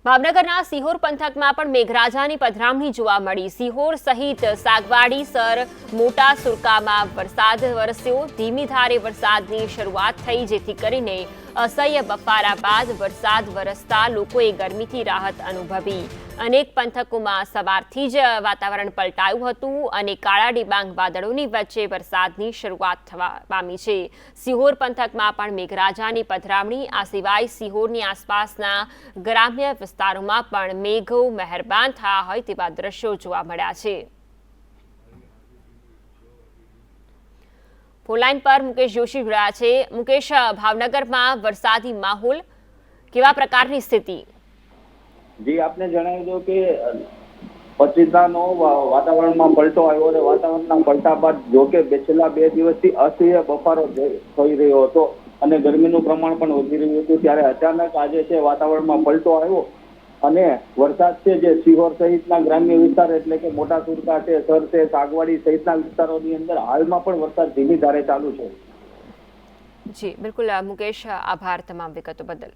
ભાવનગરના સિહોર પંથકમાં પણ મેઘરાજાની પધરામણી જોવા મળી। સિહોર સહિત સાગવાડી સર મોટા સુરકામાં વરસાદ વરસ્યો। ધીમી ધારે વરસાદની શરૂઆત થઈ, જેથી કરીને અસહ્ય બફારા બાદ વરસાદ વરસતા લોકોએ ગરમીથી રાહત અનુભવી। અનેક પંથકોમાં સવારથી જ વાતાવરણ પલટાયું હતું અને કાળા ડિબાંગ વાદળોની વચ્ચે વરસાદની શરૂઆત થવા પામી છે। સિહોર પંથકમાં પણ મેઘરાજાની પધરામણી। આ સિવાય સિહોરની આસપાસના ગ્રામ્ય વિસ્તારોમાં પણ મેઘો મહેરબાન થયા હોય તેવા દ્રશ્યો જોવા મળ્યા છે। ફોનલાઈન પર મુકેશ જોશી જોડાયા છે। મુકેશ, ભાવનગરમાં વરસાદી માહોલ, કેવા પ્રકારની સ્થિતિ? જી, આપને જણાવી દો કે પચીસનો વાતાવરણમાં પલટો આવ્યો અને વાતાવરણના પલટા બાદ જો કે છેલ્લા 2 દિવસથી અસહ્ય બફારો થઈ રહ્યો હતો અને ગરમીનું પ્રમાણ પણ વધી રહ્યું હતું, ત્યારે અચાનક આજે છે વાતાવરણમાં પલટો આવ્યો અને વરસાદ છે જે સિહોર સહિતના ગ્રામ્ય વિસ્તાર એટલે કે મોટા સુરકા છે, સર છે, સાગવાડી સહિતના વિસ્તારોની અંદર હાલમાં પણ વરસાદ ધીમી ધારે ચાલુ છે। જી બિલકુલ મુકેશ, આભાર તમામ વિગતો બદલ।